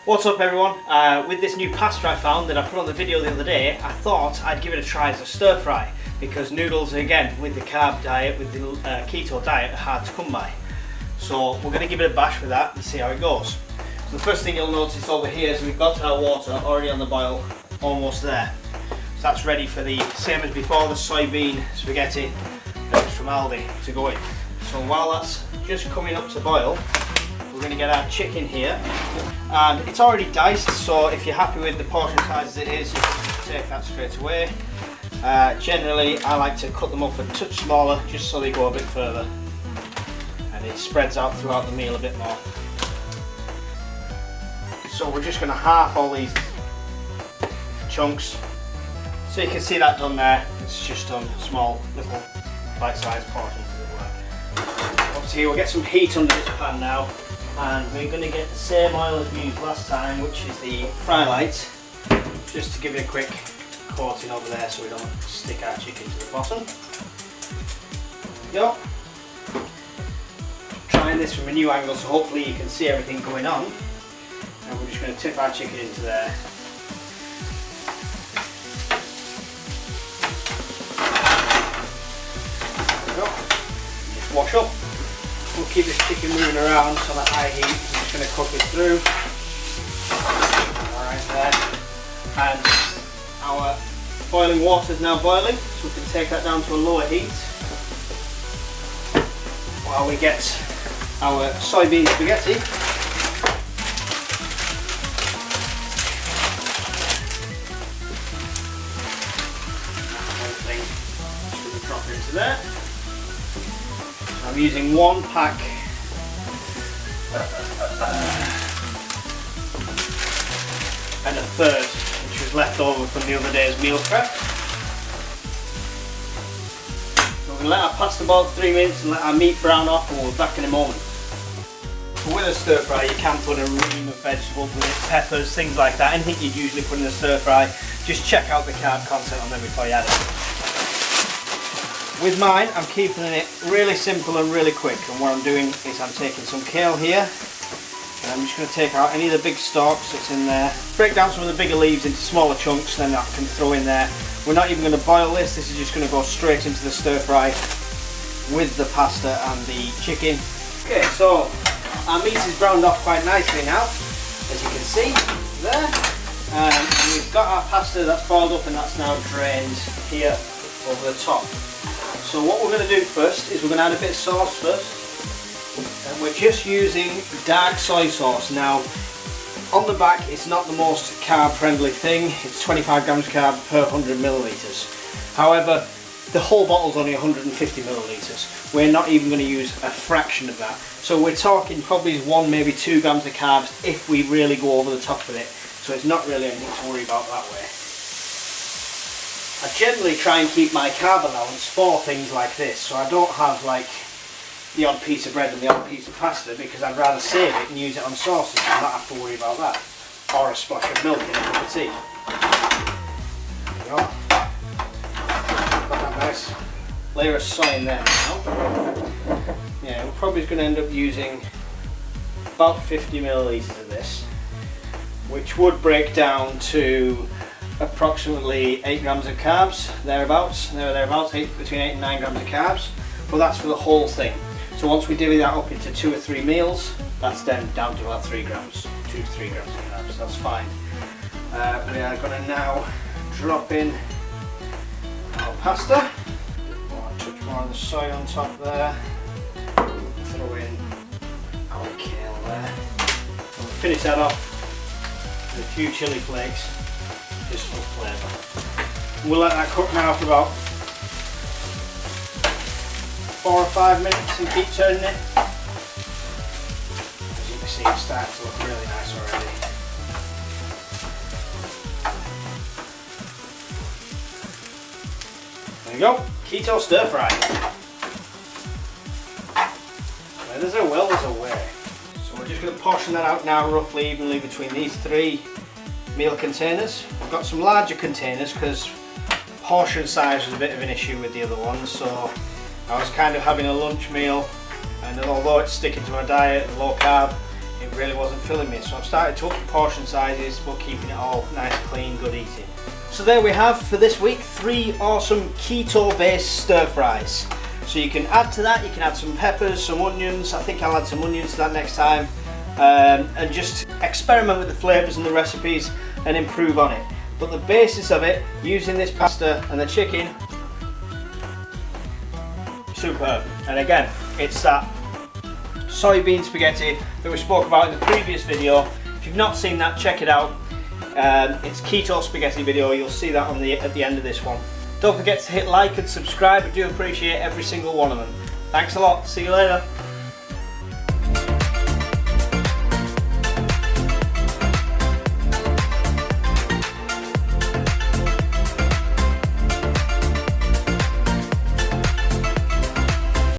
What's up everyone? With this new pasta I found that I put on the video the other day, I thought I'd give it a try as a stir fry because noodles, again, with the carb diet, with the keto diet, are hard to come by. So we're going to give it a bash with that and see how it goes. So the first thing you'll notice over here is we've got our water already on the boil, almost there. So that's ready for the same as before, the soybean spaghetti from Aldi to go in. So while that's just coming up to boil, we're going to get our chicken here, and it's already diced, so if you're happy with the portion size as it is, you can take that straight away. Generally I like to cut them up a touch smaller just so they go a bit further and it spreads out throughout the meal a bit more. So we're just going to half all these chunks, so you can see that done there. It's just done small little bite-sized portions as it were. Obviously we'll get some heat under this pan now, and we're going to get the same oil as we used last time, which is the fry light, just to give it a quick coating over there so we don't stick our chicken to the bottom. There we go. Trying this from a new angle so hopefully you can see everything going on, and we're just going to tip our chicken into there. There we go. Just wash up. We'll keep this chicken moving around on a high heat. I'm just going to cook it through. Alright there. And our boiling water is now boiling, so we can take that down to a lower heat while we get our soybean spaghetti. That whole thing should drop into there. I'm using one pack and a third, which was left over from the other day's meal prep. So we're going to let our pasta boil for 3 minutes and let our meat brown off, and we'll be back in a moment. So with a stir fry you can put a ream of vegetables with it, peppers, things like that, anything you'd usually put in a stir fry. Just check out the carb content on them before you add it. With mine, I'm keeping it really simple and really quick, and what I'm doing is I'm taking some kale here, and I'm just going to take out any of the big stalks that's in there, break down some of the bigger leaves into smaller chunks, then I can throw in there. We're not even going to boil this is just going to go straight into the stir fry with the pasta and the chicken. Okay, so our meat is browned off quite nicely now, as you can see there, and we've got our pasta that's boiled up and that's now drained here over the top. So what we're going to do first is we're going to add a bit of sauce first, and we're just using dark soy sauce. Now on the back it's not the most carb friendly thing, it's 25 grams carb per 100 millilitres. However, the whole bottle's only 150 millilitres. We're not even going to use a fraction of that. So we're talking probably 1, maybe 2 grams of carbs if we really go over the top with it. So it's not really anything to worry about that way. I generally try and keep my carb allowance for things like this, so I don't have like the odd piece of bread and the odd piece of pasta, because I'd rather save it and use it on sauces and not have to worry about that. Or a splash of milk in a cup of tea. There we go. Got that nice layer of soy in there now. Yeah, we're probably going to end up using about 50 millilitres of this, which would break down to approximately 8 grams of carbs, thereabouts, between 8 and 9 grams of carbs, but that's for the whole thing. So once we divvy that up into 2 or 3 meals, that's then down to about 3 grams, 2 to 3 grams of carbs, that's fine. We are going to now drop in our pasta, a touch more of the soy on top there, throw in our kale there, and we'll finish that off with a few chili flakes, just for flavour. We'll let that cook now for about 4 or 5 minutes and keep turning it. As you can see, it's starting to look really nice already. There you go, keto stir fry. Where there's a will, there's a way. So we're just going to portion that out now roughly evenly between these 3 meal containers. I've got some larger containers because portion size was a bit of an issue with the other ones, so I was kind of having a lunch meal, and although it's sticking to my diet, low carb, it really wasn't filling me. So I've started to up the portion sizes, but keeping it all nice, clean, good eating. So there we have for this week 3 awesome keto based stir fries. So you can add to that, you can add some peppers, some onions. I think I'll add some onions to that next time. And just experiment with the flavours and the recipes and improve on it. But the basis of it, using this pasta and the chicken, superb. And again, it's that soybean spaghetti that we spoke about in the previous video. If you've not seen that, check it out. It's keto spaghetti video. You'll see that at the end of this one. Don't forget to hit like and subscribe. I do appreciate every single one of them. Thanks a lot. See you later.